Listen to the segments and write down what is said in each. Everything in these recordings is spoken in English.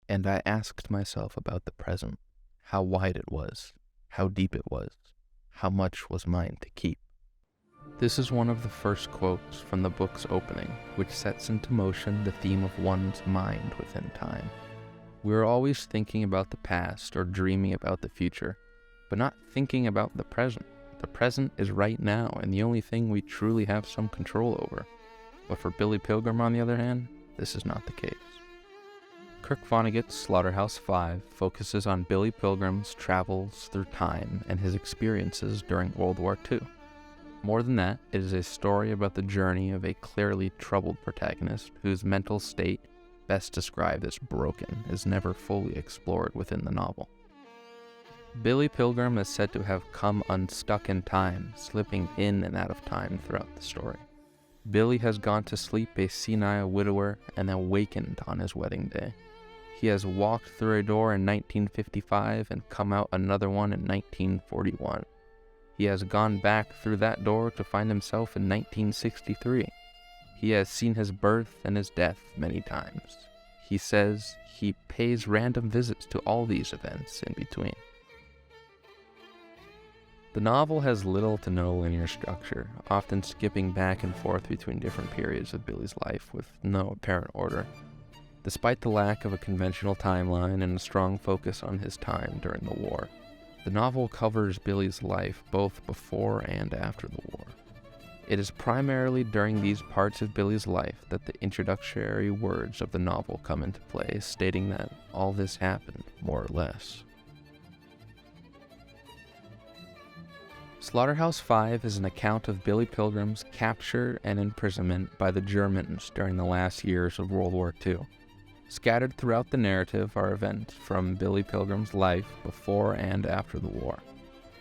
And I asked myself about the present, how wide it was, how deep it was, how much was mine to keep. This is one of the first quotes from the book's opening, which sets into motion the theme of one's mind within time. We are always thinking about the past or dreaming about the future, but not thinking about the present. The present is right now, and the only thing we truly have some control over. But for Billy Pilgrim, on the other hand, this is not the case. Kurt Vonnegut's Slaughterhouse-Five focuses on Billy Pilgrim's travels through time and his experiences during World War II. More than that, it is a story about the journey of a clearly troubled protagonist whose mental state, best described as broken, is never fully explored within the novel. Billy Pilgrim is said to have come unstuck in time, slipping in and out of time throughout the story. Billy has gone to sleep a senile widower and awakened on his wedding day. He has walked through a door in 1955 and come out another one in 1941. He has gone back through that door to find himself in 1963. He has seen his birth and his death many times. He says he pays random visits to all these events in between. The novel has little to no linear structure, often skipping back and forth between different periods of Billy's life with no apparent order. Despite the lack of a conventional timeline and a strong focus on his time during the war, the novel covers Billy's life both before and after the war. It is primarily during these parts of Billy's life that the introductory words of the novel come into play, stating that all this happened, more or less. Slaughterhouse-Five is an account of Billy Pilgrim's capture and imprisonment by the Germans during the last years of World War II. Scattered throughout the narrative are events from Billy Pilgrim's life before and after the war.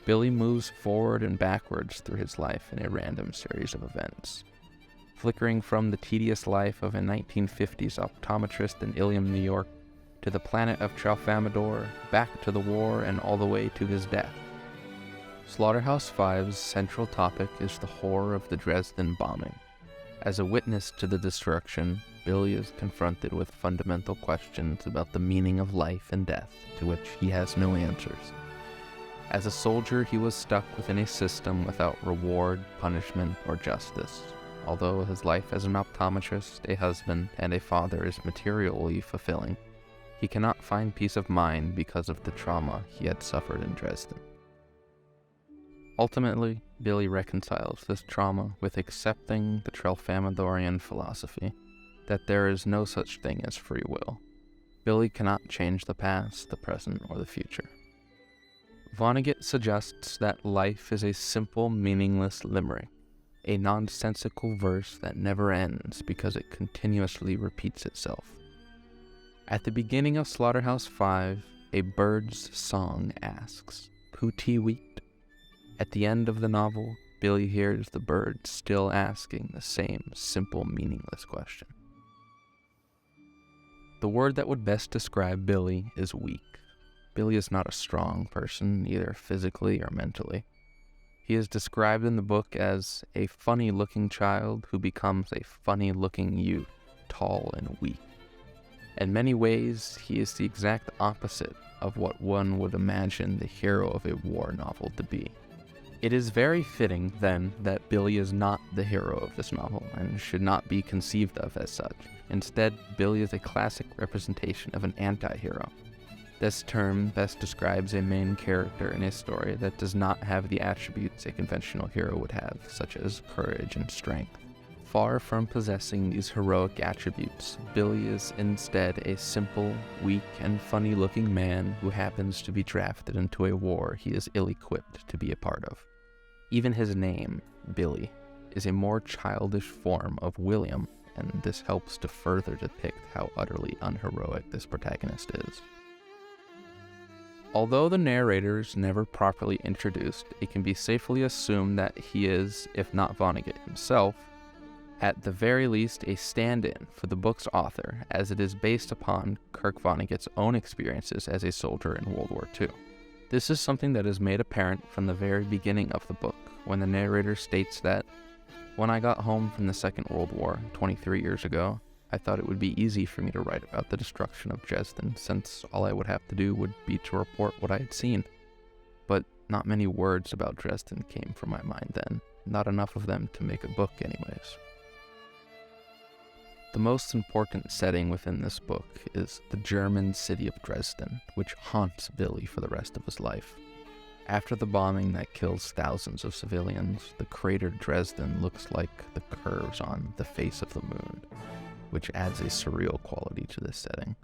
Billy moves forward and backwards through his life in a random series of events, flickering from the tedious life of a 1950s optometrist in Ilium, New York, to the planet of Tralfamadore, back to the war, and all the way to his death. Slaughterhouse-Five's central topic is the horror of the Dresden bombing. As a witness to the destruction, Billy is confronted with fundamental questions about the meaning of life and death, to which he has no answers. As a soldier, he was stuck within a system without reward, punishment, or justice. Although his life as an optometrist, a husband, and a father is materially fulfilling, he cannot find peace of mind because of the trauma he had suffered in Dresden. Ultimately, Billy reconciles this trauma with accepting the Tralfamadorian philosophy that there is no such thing as free will. Billy cannot change the past, the present, or the future. Vonnegut suggests that life is a simple, meaningless limerick, a nonsensical verse that never ends because it continuously repeats itself. At the beginning of Slaughterhouse-Five, a bird's song asks, "Pooty wheat?" At the end of the novel, Billy hears the bird still asking the same simple, meaningless question. The word that would best describe Billy is weak. Billy is not a strong person, either physically or mentally. He is described in the book as a funny-looking child who becomes a funny-looking youth, tall and weak. In many ways, he is the exact opposite of what one would imagine the hero of a war novel to be. It is very fitting, then, that Billy is not the hero of this novel, and should not be conceived of as such. Instead, Billy is a classic representation of an anti-hero. This term best describes a main character in a story that does not have the attributes a conventional hero would have, such as courage and strength. Far from possessing these heroic attributes, Billy is instead a simple, weak, and funny-looking man who happens to be drafted into a war he is ill-equipped to be a part of. Even his name, Billy, is a more childish form of William, and this helps to further depict how utterly unheroic this protagonist is. Although the narrator is never properly introduced, it can be safely assumed that he is, if not Vonnegut himself, at the very least a stand-in for the book's author, as it is based upon Kurt Vonnegut's own experiences as a soldier in World War II. This is something that is made apparent from the very beginning of the book, when the narrator states that, "When I got home from the Second World War, 23 years ago, I thought it would be easy for me to write about the destruction of Dresden, since all I would have to do would be to report what I had seen. But not many words about Dresden came from my mind then, not enough of them to make a book anyways. The most important setting within this book is the German city of Dresden, which haunts Billy for the rest of his life. After the bombing that kills thousands of civilians, the cratered Dresden looks like the curves on the face of the moon, which adds a surreal quality to this setting.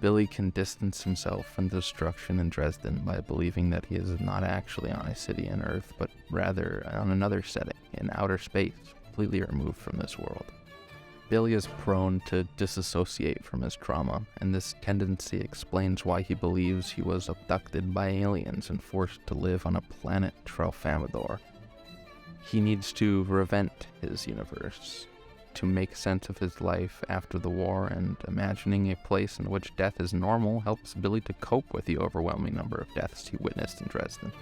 Billy can distance himself from the destruction in Dresden by believing that he is not actually on a city on Earth, but rather on another setting, in outer space, completely removed from this world. Billy is prone to disassociate from his trauma, and this tendency explains why he believes he was abducted by aliens and forced to live on a planet Tralfamadore. He needs to reinvent his universe, to make sense of his life after the war, and imagining a place in which death is normal helps Billy to cope with the overwhelming number of deaths he witnessed in Dresden.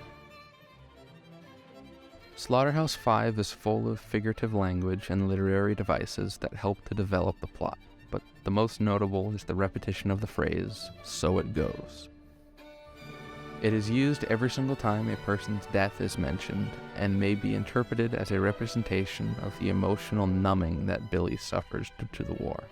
Slaughterhouse-five is full of figurative language and literary devices that help to develop the plot, but the most notable is the repetition of the phrase, "so it goes." It is used every single time a person's death is mentioned, and may be interpreted as a representation of the emotional numbing that Billy suffers due to the war.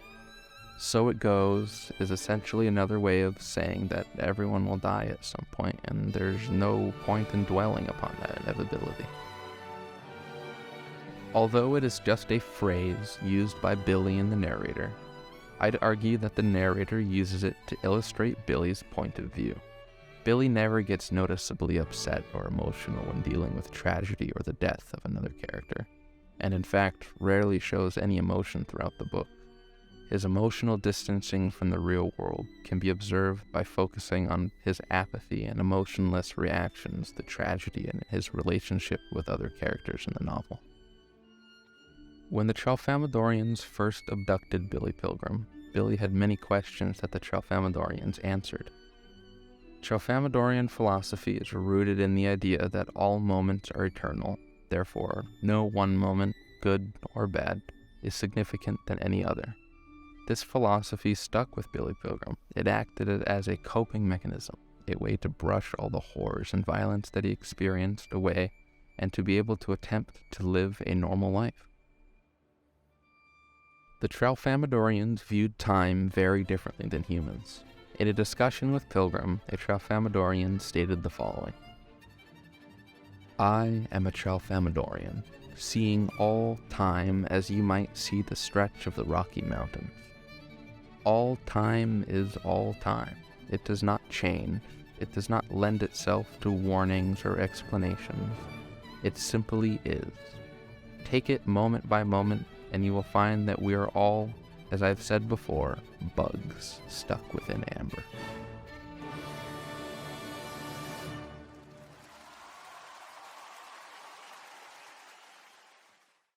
"So it goes" is essentially another way of saying that everyone will die at some point, and there's no point in dwelling upon that inevitability. Although it is just a phrase used by Billy and the narrator, I'd argue that the narrator uses it to illustrate Billy's point of view. Billy never gets noticeably upset or emotional when dealing with tragedy or the death of another character, and in fact rarely shows any emotion throughout the book. His emotional distancing from the real world can be observed by focusing on his apathy and emotionless reactions to tragedy and his relationship with other characters in the novel. When the Tralfamadorians first abducted Billy Pilgrim, Billy had many questions that the Tralfamadorians answered. Tralfamadorian philosophy is rooted in the idea that all moments are eternal, therefore no one moment, good or bad, is significant than any other. This philosophy stuck with Billy Pilgrim. It acted as a coping mechanism, a way to brush all the horrors and violence that he experienced away, and to be able to attempt to live a normal life. The Tralfamadorians viewed time very differently than humans. In a discussion with Pilgrim, a Tralfamadorian stated the following: "I am a Tralfamadorian, seeing all time as you might see the stretch of the Rocky Mountains. All time is all time. It does not change. It does not lend itself to warnings or explanations. It simply is. Take it moment by moment, and you will find that we are all, as I've said before, bugs stuck within amber."